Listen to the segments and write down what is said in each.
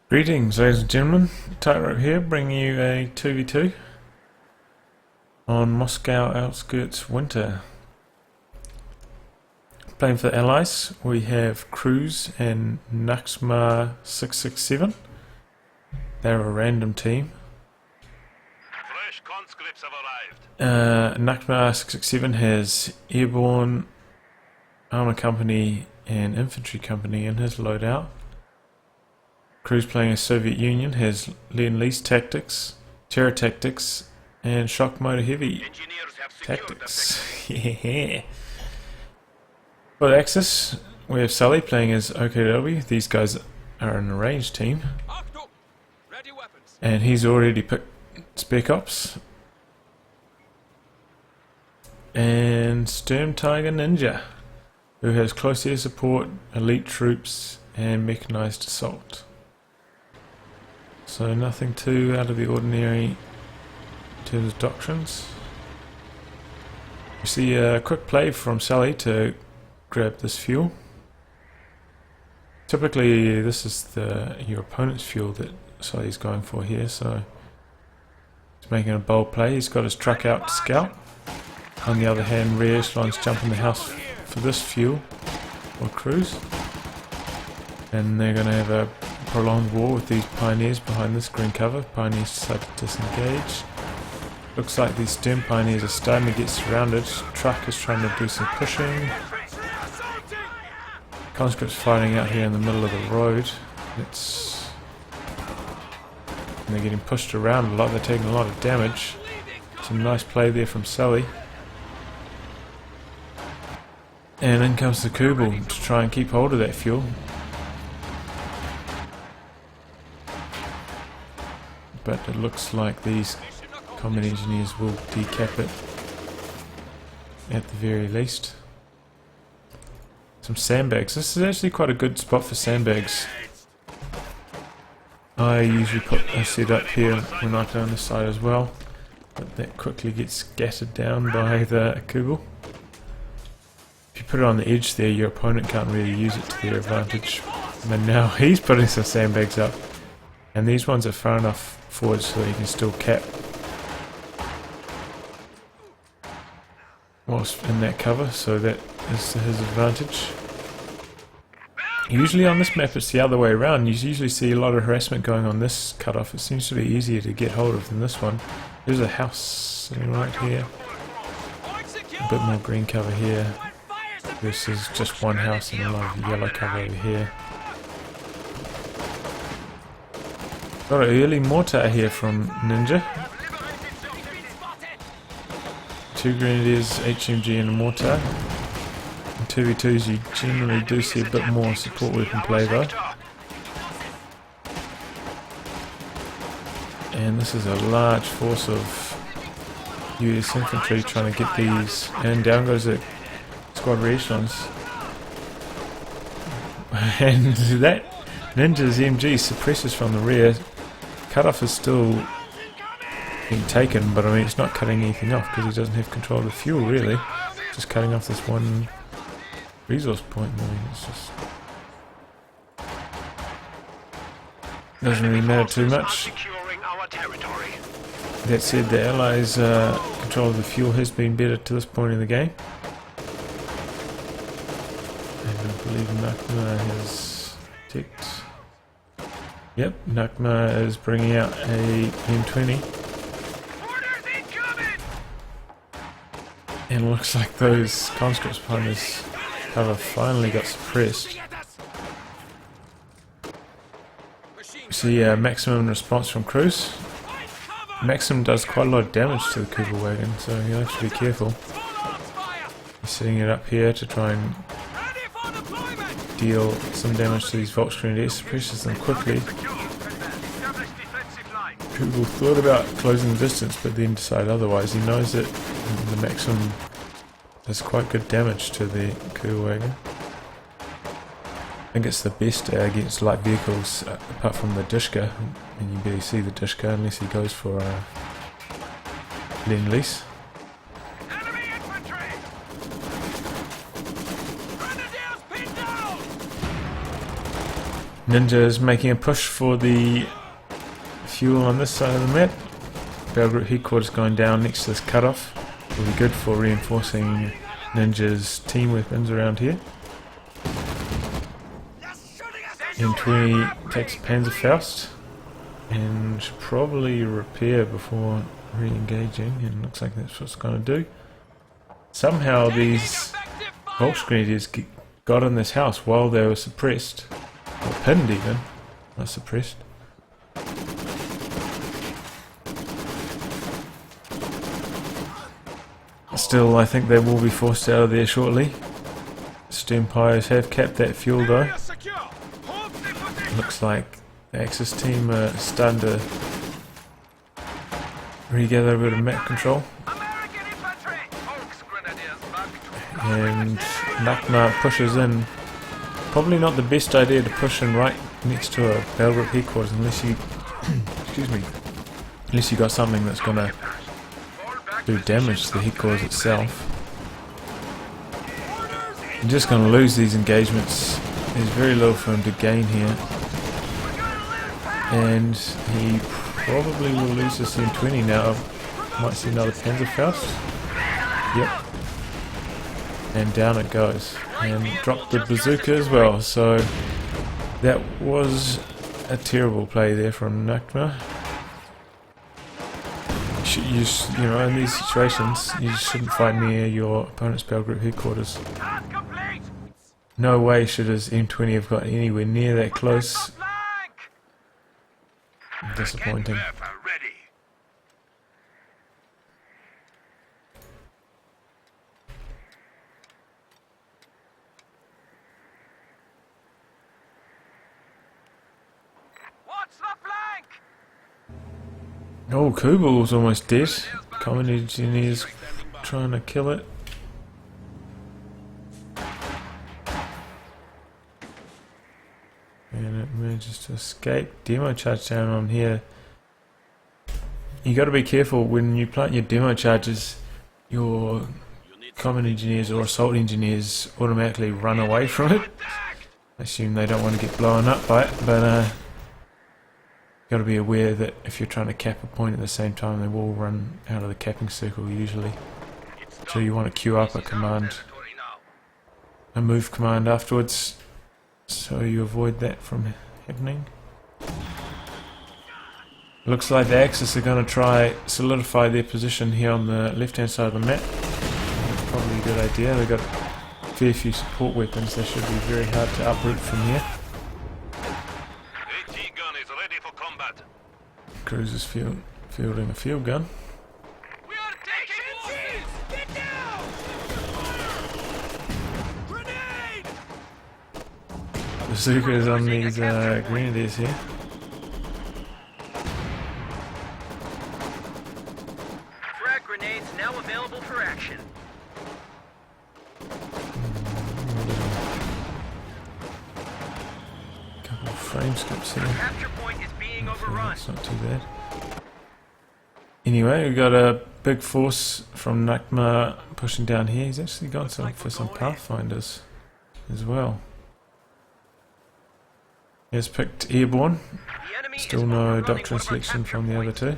Greetings, ladies and gentlemen. Tightrope here, bringing you a 2v2 on Moscow Outskirts Winter. Playing for the Allies, we have Cruzz and Nachtmahr667. They're a random team. Fresh conscripts have arrived. Nachtmahr667 has Airborne, Armour Company and Infantry Company in his loadout. Cruzz, playing as Soviet Union, has Lend-Lease Tactics, Terror Tactics, and Shock Motor Heavy Engineers have secured the Tactics. Yeah. For the Axis, we have Sully playing as OKW. These guys are an arranged team. ready weapons. And he's already picked Spec Ops. And Sturm Tiger Ninja, who has close air support, elite troops, and mechanized assault. So nothing too out of the ordinary in terms of doctrines. We see a quick play from Sully to grab this fuel. Typically this is your opponent's fuel that Sully's going for here, so he's making a bold play. He's got his truck out to scout. On the other hand, rear echelons jump in the house for this fuel, or Cruzz. And they're going to have a prolonged war with these pioneers behind this green cover. Pioneers decide to disengage. Looks like these Sturm pioneers are starting to get surrounded. Truck is trying to do some pushing. Conscripts fighting out here in the middle of the road. And they're getting pushed around a lot. They're taking a lot of damage. Some nice play there from Sully. And in comes the Kubel to try and keep hold of that fuel. But it looks like these combat engineers will decap it at the very least. Some sandbags. This is actually quite a good spot for sandbags. I usually put a set up here when I play on this side as well, but that quickly gets scattered down by the Kubel. If you put it on the edge there, your opponent can't really use it to their advantage. But now he's putting some sandbags up, and these ones are far enough forward so you can still cap whilst in that cover, so that is to his advantage. Usually on this map it's the other way around. You usually see a lot of harassment going on this cutoff. It seems to be easier to get hold of than this one. There's a house sitting right here, a bit more green cover here versus just one house and a lot of yellow cover over here. Got an early mortar here from Ninja. 2 Grenadiers, HMG and a mortar. In 2v2s you generally do see a bit more support weapon play though. And this is a large force of US infantry trying to get these, and down goes the squad rear echelons. And that Ninja's MG suppresses from the rear. Cutoff is still being taken, but I mean it's not cutting anything off because he doesn't have control of the fuel really. Just cutting off this one resource point. I mean, it's just doesn't really matter too much. That said, the Allies' control of the fuel has been better to this point in the game. And I believe Nachtmahr has ticked. Yep, Nachtmahr is bringing out a M20. And it looks like those conscripts behind his cover finally got suppressed. We see maximum response from Cruzz. Maximum does quite a lot of damage to the Kubel wagon, so you'll have to be careful. He's setting it up here to try and deal some damage to these Volksgrenadiers, suppresses them quickly. Kubel thought about closing the distance but then decided otherwise. He knows that the Maxim does quite good damage to the Kubel wagon. I think it's the best against light vehicles apart from the Dishka, and you barely see the Dishka unless he goes for a Lend-Lease. Ninjas making a push for the fuel on this side of the map. Battle Group Headquarters going down next to this cutoff. Will be good for reinforcing Ninja's team weapons around here. M20 takes Panzerfaust and should probably repair before re-engaging, and looks like that's what it's going to do. Somehow these Volksgrenadiers got in this house while they were suppressed, or pinned even, not suppressed. Still, I think they will be forced out of there shortly. Empires have capped that fuel though. Looks like the Axis team are starting to regather a bit of map control. And Nachtmahr pushes in. Probably not the best idea to push in right next to a Battle Group Headquarters unless you excuse me, unless you got something that's gonna do damage to the headquarters itself. You're just going to lose these engagements. There's very little for him to gain here, and he probably will lose this M20 now. Might see another Panzerfaust. Yep, and down it goes, and dropped the bazooka as well. So that was a terrible play there from Nachtmahr. You know, in these situations, you shouldn't fight near your opponent's Battle Group Headquarters. No way should his M20 have got anywhere near that close. Disappointing. Oh, Kugel's almost dead. Common engineers trying to kill it. And it manages to escape. Demo charge down on here. You got to be careful when you plant your demo charges. Your common engineers or assault engineers automatically run away from it. I assume they don't want to get blown up by it, but got to be aware that if you're trying to cap a point at the same time, they will run out of the capping circle usually. So you want to queue up a command, a move command afterwards, so you avoid that from happening. Looks like the Axis are going to try solidify their position here on the left hand side of the map. That's probably a good idea. They've got a fair few support weapons. They should be very hard to uproot from here. Cruzz is fielding a field gun. We are taking get down! Grenade! Bazooka is on these grenadiers here. Frag grenades now available for action. Couple of frame skips here. Capture point is being overrun. That's not too bad. Anyway, we've got a big force from Nachtmahr pushing down here. He's actually gone for some Pathfinders as well. He has picked Airborne. Still no Doctrine selection from the other two.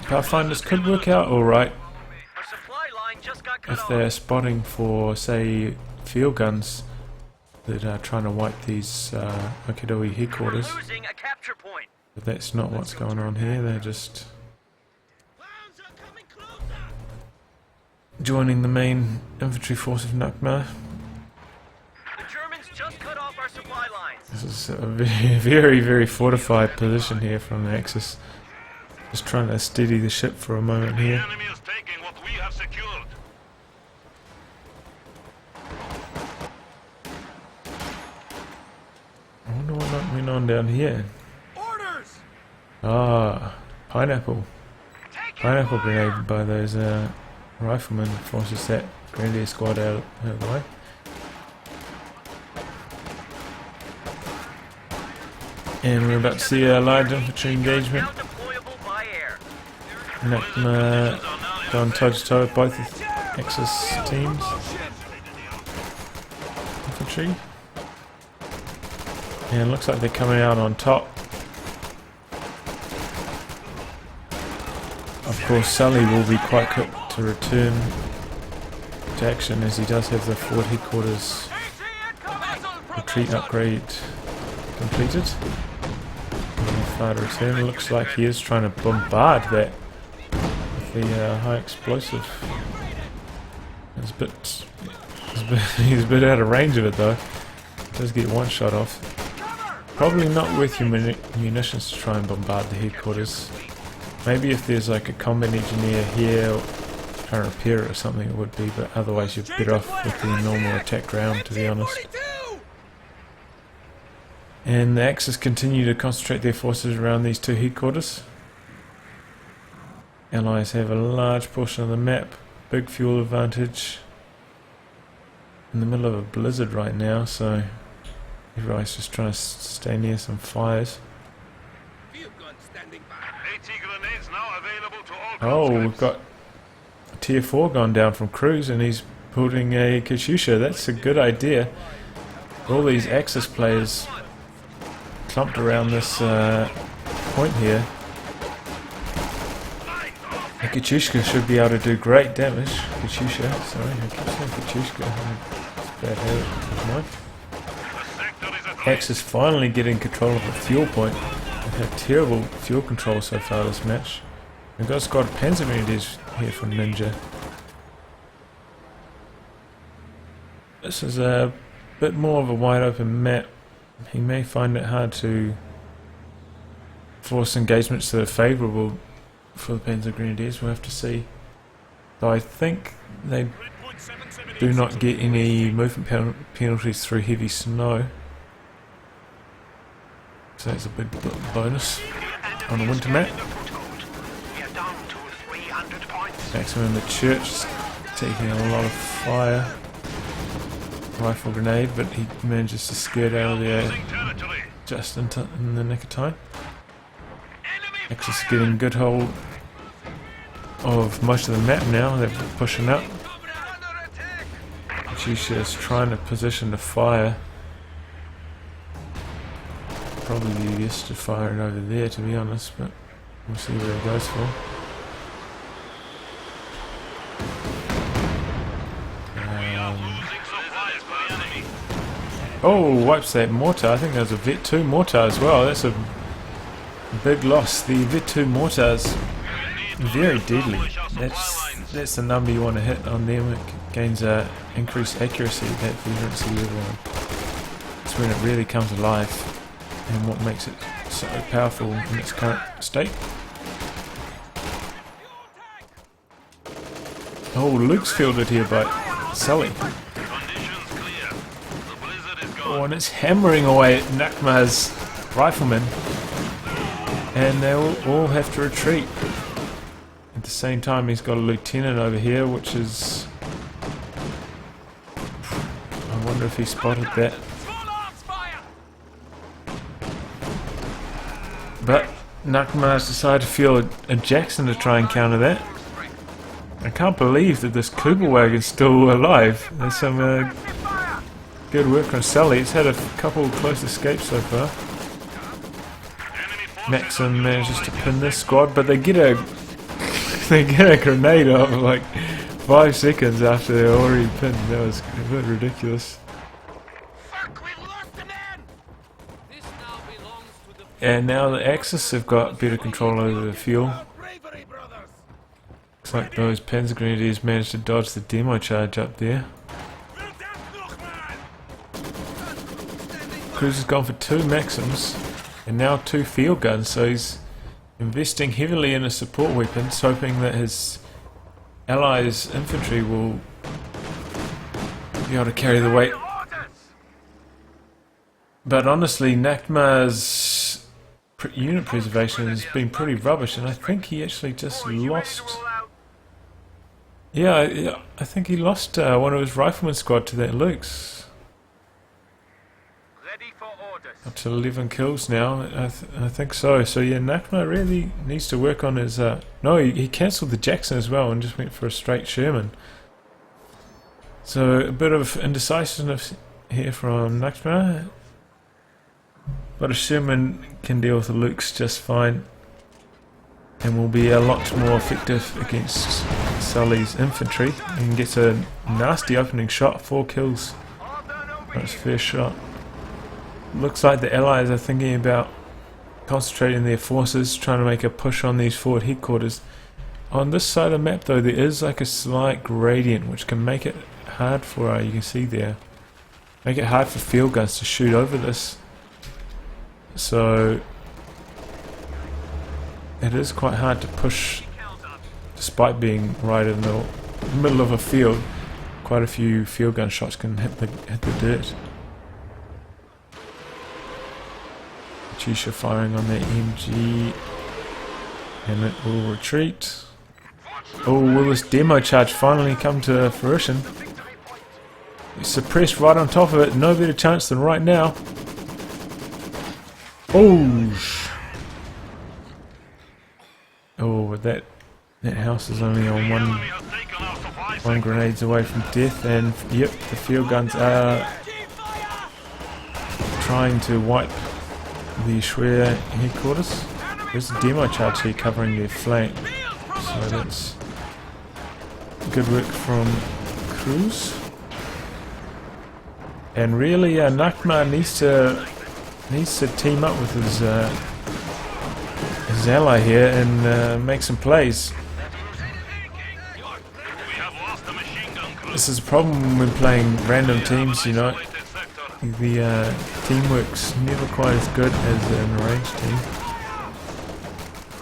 Pathfinders could work out alright if they're spotting for, say, field guns that are trying to wipe these Okidogi headquarters. But that's not what's going on here. They're just joining the main infantry force of Nachtmahr. The Germans just cut off our supply lines. This is a very, very fortified position here from the Axis. Just trying to steady the ship for a moment here. The enemy is taking what we have secured. I wonder what went on down here. Orders! Ah, pineapple. Pineapple grenade by those riflemen forces that grenadier squad out of the way. And we're about to see a large infantry engagement. Nachtmahr gone toe to toe with both Axis teams. infantry. And it looks like they're coming out on top. Of course, Sully will be quite quick to return to action as he does have the Fort Headquarters retreat upgrade completed. And far to return, it looks like he is trying to bombard that with the high explosive. He's a bit out of range of it though. Does get one shot off. Probably not worth your munitions to try and bombard the headquarters. Maybe if there's like a combat engineer here trying to repair it or something it would be, but otherwise you're better off with the normal attack ground, to be honest. And the Axis continue to concentrate their forces around these two headquarters. Allies have a large portion of the map, big fuel advantage. In the middle of a blizzard right now, so everybody's just trying to stay near some fires. Oh, we've got a tier 4 gone down from Cruzz and he's building a Katyusha. That's a good idea. All these Axis players clumped around this point here. A Katyusha should be able to do great damage. Katyusha, sorry, I keep saying Katyusha. It's a bad habit of mine. Axis finally getting control of the fuel point. They've had terrible fuel control so far this match. We've got a squad of Panzer Grenadiers here from Ninja. This is a bit more of a wide open map. He may find it hard to force engagements that are favourable for the Panzer Grenadiers. We'll have to see. Though I think they do not get any movement penalties through heavy snow. So that's a big bonus on the winter map. Maximum in the church is taking a lot of fire. Rifle grenade, but he manages to skirt out of there just in the nick of time. Axis getting good hold of most of the map now. They're pushing up. Katyusha is trying to position the fire. Probably used to firing over there, to be honest, but we'll see where it goes for. Oh, wipes that mortar. I think there's a Vet 2 mortar as well. That's a big loss. The Vet 2 mortars very deadly. That's the number you want to hit on them. It gains increased accuracy at that vibrancy level. That's when it really comes alive, and what makes it so powerful in its current state. Oh, Luke's fielded here by Sully. Oh, and it's hammering away at Nachtmahr's riflemen, and they all have to retreat. At the same time, he's got a lieutenant over here, which is... I wonder if he spotted that. But Nachtmahr's decided to field a Jackson to try and counter that. I can't believe that this Kugelwagen's still alive. There's some good work on Sully. He's had a couple close escapes so far. Maxim manages to pin this squad, but they get a grenade off like 5 seconds after they're already pinned. That was a bit ridiculous. And now the Axis have got better control over the fuel. Looks like those Panzer Grenadiers managed to dodge the demo charge up there. Cruzz has gone for 2 Maxims and now 2 field guns, so he's investing heavily in a support weapons, hoping that his allies' infantry will be able to carry the weight. But honestly, Nachtmahr's unit preservation has been pretty rubbish, and I think he actually just lost... Yeah, I think he lost one of his rifleman squad to that Luke's. Up to 11 kills now, I think so. So yeah, Nachtmahr really needs to work on his... no, he cancelled the Jackson as well and just went for a straight Sherman. So a bit of indecisiveness here from Nachtmahr. But a Sherman can deal with the Lukes just fine and will be a lot more effective against Sully's infantry and gets a nasty opening shot, 4 kills. That's first shot. Looks like the Allies are thinking about concentrating their forces, trying to make a push on these forward headquarters. On this side of the map though, there is like a slight gradient which can make it hard for, you can see there, make it hard for field guns to shoot over this. So it is quite hard to push despite being right in the middle of a field. Quite a few field gun shots can hit the dirt. Katyusha firing on their MG and it will retreat. Oh, will this demo charge finally come to fruition? It's suppressed right on top of it, no better chance than right now. Oh, but that house is only on one grenade's away from death, and yep, the field guns are trying to wipe the Schwer headquarters. There's a demo charge here covering their flank, so that's good work from cruzz. And really, Nachtmahr needs to team up with his ally here and make some plays. This is a problem when playing random teams, you know. The teamwork's never quite as good as an arranged team.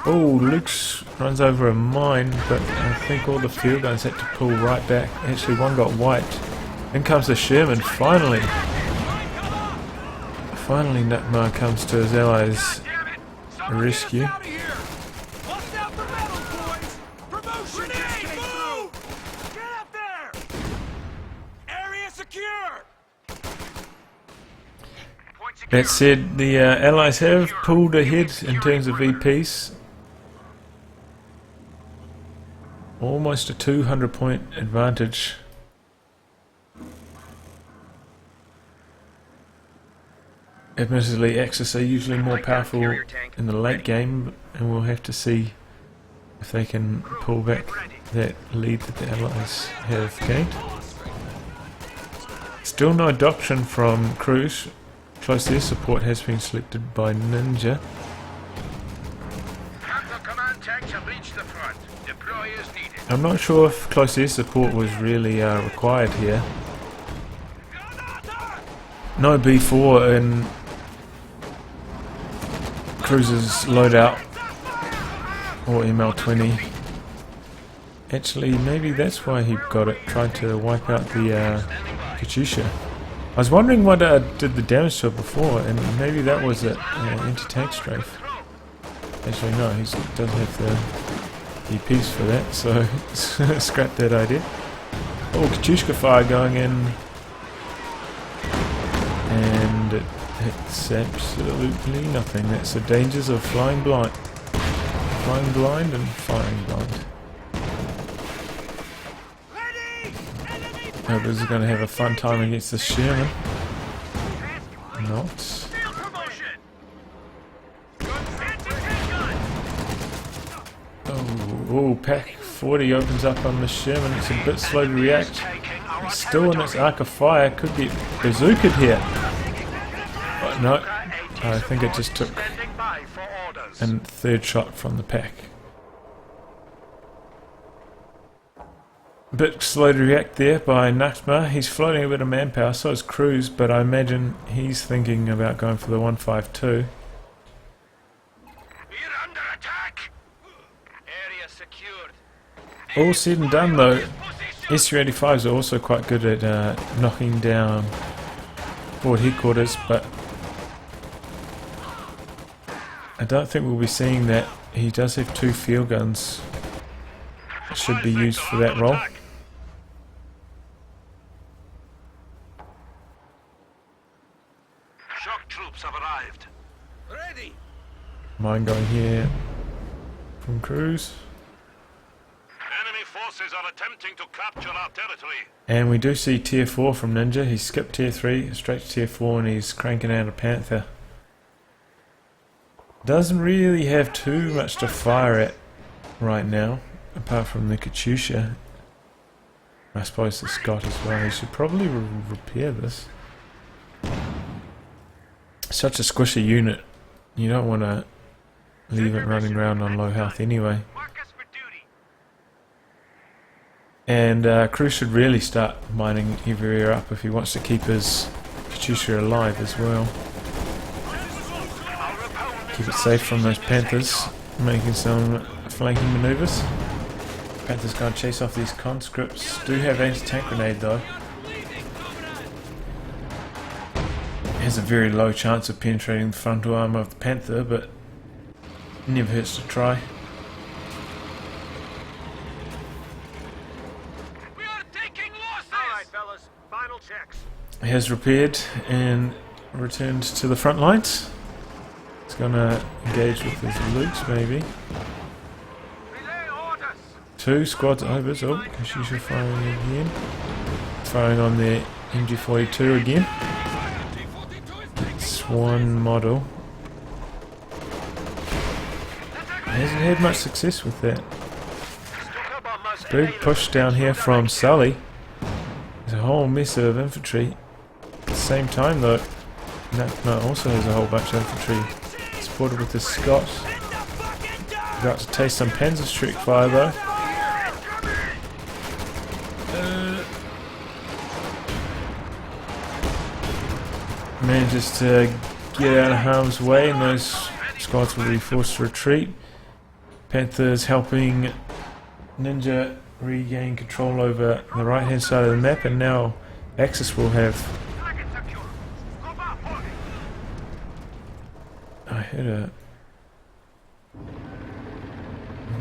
Oh, Luke's runs over a mine, but I think all the field guns had to pull right back. Actually, one got wiped. In comes the Sherman, finally. Finally, Nachtmahr comes to his allies' rescue. That said, the allies have pulled ahead in terms of VPs. Almost a 200-point advantage. Admittedly, Axis are usually more powerful in the late game, and we'll have to see if they can pull back that lead that the allies have gained. Still no doctrine from cruzz. Close air support has been selected by Ninja. I'm not sure if close air support was really required here. No B4 in cruzz's loadout or ML20. Actually, maybe that's why he got it, tried to wipe out the Katyusha. I was wondering what did the damage to it before, and maybe that was an anti-tank strafe. Actually no, he doesn't have the EPs for that, so scrap that idea. Oh, Katyusha fire going in, and it hits absolutely nothing. That's the dangers of flying blind. Flying blind and firing blind. Nobody's going to have a fun time against the Sherman. Not. Oh, Pack 40 opens up on the Sherman. It's a bit slow to react. It's still in its arc of fire. Could get bazookaed here. But no, I think it just took a third shot from the Pack. Bit slow to react there by Nachtmahr. He's floating a bit of manpower, so is cruzz, but I imagine he's thinking about going for the 152. All said and done though, SU-85s are also quite good at knocking down forward headquarters, but I don't think we'll be seeing that. He does have 2 field guns that should be used for that role. Shock troops have arrived. Ready. Mine going here from cruzz. Enemy forces forces are attempting to capture our territory. And we do see tier 4 from Ninja. He skipped tier 3, straight to tier 4, and he's cranking out a Panther. Doesn't really have too much to fire at right now, apart from the Katyusha. I suppose the Scott as well. He should probably repair this. Such a squishy unit. You don't want to leave it running around on low health anyway. And Cruz should really start mining every area up if he wants to keep his Katyusha alive as well. Keep it safe from those Panthers, making some flanking maneuvers. Panthers can't chase off these conscripts. Do have anti-tank grenade though. Has a very low chance of penetrating the frontal armour of the Panther, but never hurts to try. We are taking losses. All right, fellas. Final checks. He has repaired and returned to the front lines. He's gonna engage with his Lukes maybe. Relay orders. 2 squads overs. Oh, Katyusha firing again. Firing on the MG42 again. It's one model. Hasn't had much success with that. Big push down here from Sully. There's a whole mess of infantry. At the same time though, Nachtmahr also has a whole bunch of infantry supported with the Scott. Got to taste some Panzerstreak fire though. Manages to get out of harm's way, and those squads will be forced to retreat. Panthers helping Ninja regain control over the right hand side of the map, and now Axis will have... I hit a...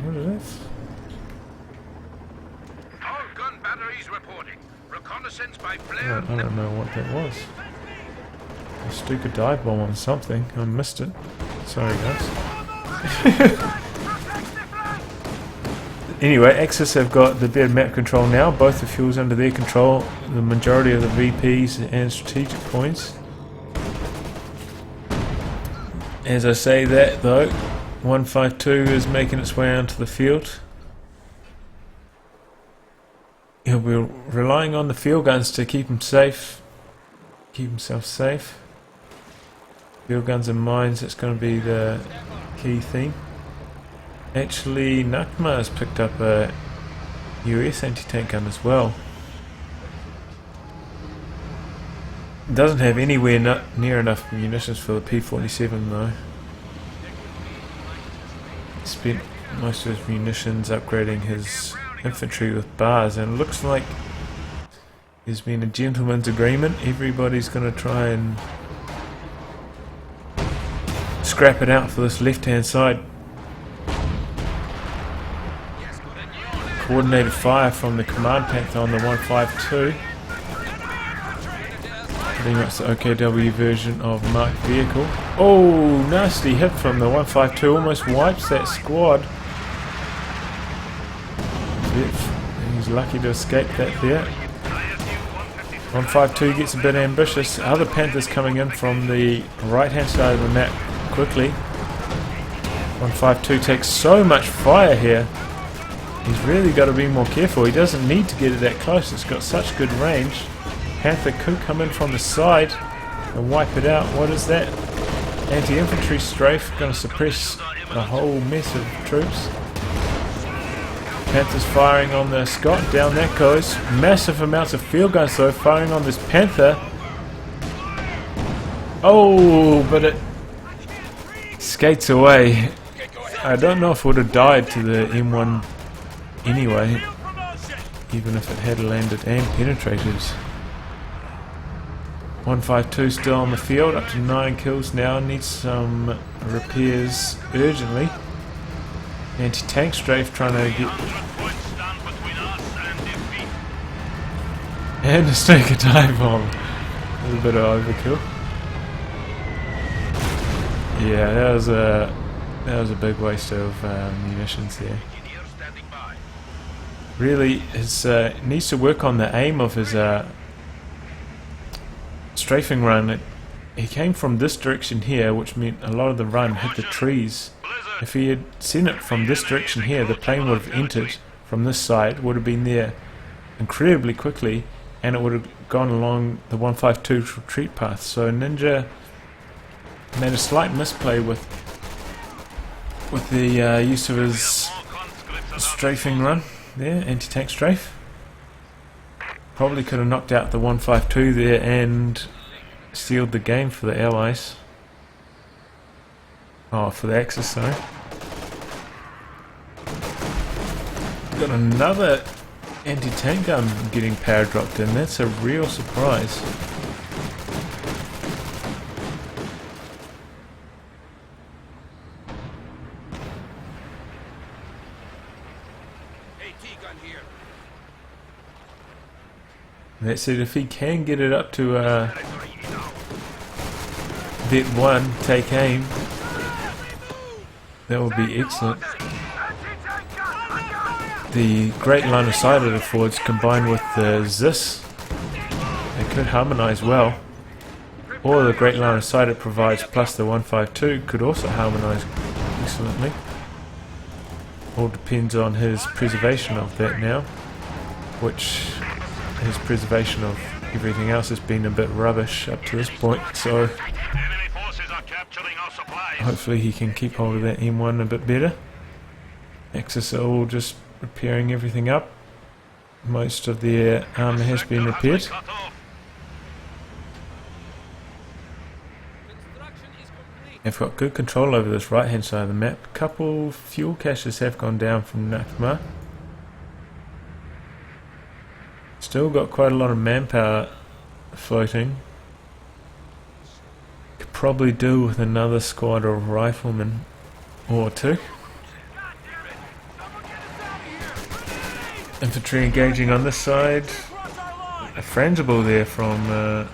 What is this? All gun batteries reporting. Reconnaissance by I flare. don't know what that was. A stupid dive bomb on something. I missed it. Sorry guys. Anyway, Axis have got the better map control now. Both the fuels under their control. The majority of the VPs and strategic points. As I say that though, 152 is making its way onto the field. He'll be relying on the field guns to keep him safe. Keep himself safe. Field guns and mines, that's going to be the key theme. Actually, Nachtmahr has picked up a US anti-tank gun as well. Doesn't have anywhere near enough munitions for the P-47 though. Spent most of his munitions upgrading his infantry with bars, and it looks like there's been a gentleman's agreement. Everybody's going to try and scrap it out for this left-hand side. Coordinated fire from the command Panther on the 152. Pretty much the OKW version of marked vehicle. Oh, nasty hit from the 152. Almost wipes that squad. He's lucky to escape that there. 152 gets a bit ambitious. Other Panthers coming in from the right hand side of the map quickly. 152 takes so much fire here. He's really got to be more careful. He doesn't need to get it that close. It's got such good range. Panther could come in from the side and wipe it out. What is that? Anti-infantry strafe. Going to suppress a whole mess of troops. Panther's firing on the Scott. Down that goes. Massive amounts of field guns though firing on this Panther. Oh, but it skates away. I don't know if it would have died to the M1 anyway, even if it had landed and penetrated. 152 still on the field, up to 9 kills now, needs some repairs urgently. Anti-tank strafe trying to get... And a stake a dive bomb. A little bit of overkill. Yeah, that was a big waste of munitions there. really needs to work on the aim of his strafing run. He came from this direction here, which meant a lot of the run hit the trees. If he had seen it from this direction here, the plane would have entered from this side, would have been there incredibly quickly, and it would have gone along the 152 retreat path. So Ninja made a slight misplay with the use of his strafing run there, anti-tank strafe. Probably could have knocked out the 152 there and sealed the game for the Allies. Oh, for the Axis, sorry. Got another anti-tank gun getting power dropped in. That's a real surprise. That's it. If he can get it up to Vet 1, take aim, that would be excellent. The great line of sight it affords, combined with the ZIS, they could harmonise well. Or the great line of sight it provides plus the 152 could also harmonise excellently. All depends on his preservation of that now, which his preservation of everything else has been a bit rubbish up to this point, so hopefully he can keep hold of that M1 a bit better. Axis are all just repairing everything up. Most of their armour has been repaired. They've got good control over this right hand side of the map. A couple fuel caches have gone down from Nachtmahr. Still got quite a lot of manpower floating. Could probably do with another squad of riflemen or two. Infantry engaging on this side. A frangible there from the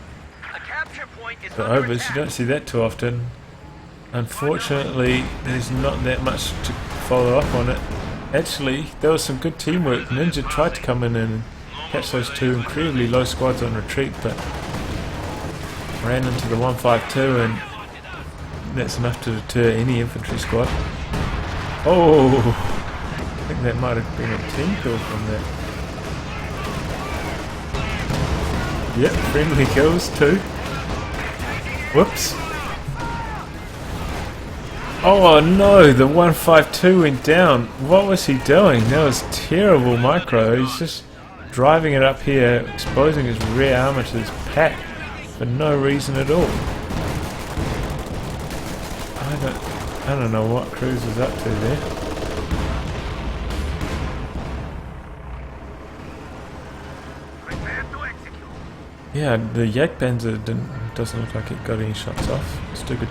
Overs. You don't see that too often. Unfortunately, there's not that much to follow up on it. Actually, there was some good teamwork. Ninja tried to come in and catch those two incredibly low squads on retreat, but ran into the 152, and that's enough to deter any infantry squad. Oh, I think that might have been a team kill from that. Yep, friendly kills too. Whoops. Oh no, the 152 went down. What was he doing? That was terrible micro. He's just driving it up here, exposing his rear armour to this pack for no reason at all. I don't know what Cruzz is up to there. Yeah, the Jagdpanzer doesn't look like it got any shots off. It's too good.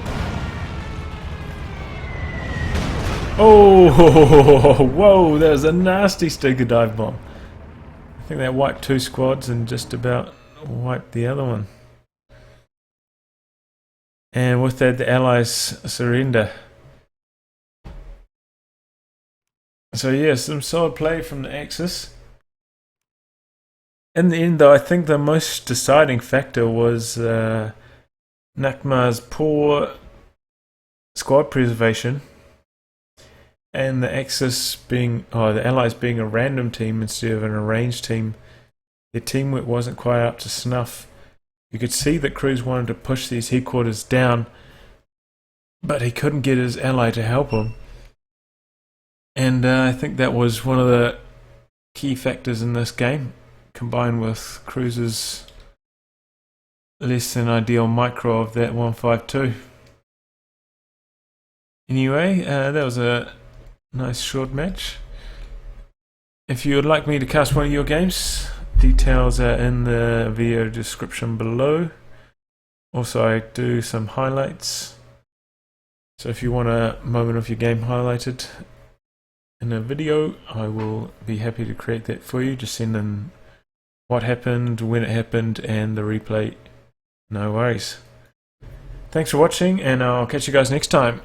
Oh, whoa, that was a nasty Stinger dive bomb. I think that wiped two squads and just about wiped the other one. And with that, the Allies surrender. So yeah, some solid play from the Axis. In the end though, I think the most deciding factor was Nachtmahr's poor squad preservation. And the Axis being, the Allies being a random team instead of an arranged team, their teamwork wasn't quite up to snuff. You could see that Cruzz wanted to push these headquarters down, but he couldn't get his ally to help him. And I think that was one of the key factors in this game, combined with Cruzz's less than ideal micro of that 152. Anyway, that was a nice short match. If you would like me to cast one of your games, details are in the video description below. Also, I do some highlights. So if you want a moment of your game highlighted in a video, I will be happy to create that for you. Just send in what happened, when it happened, and the replay. No worries. Thanks for watching, and I'll catch you guys next time.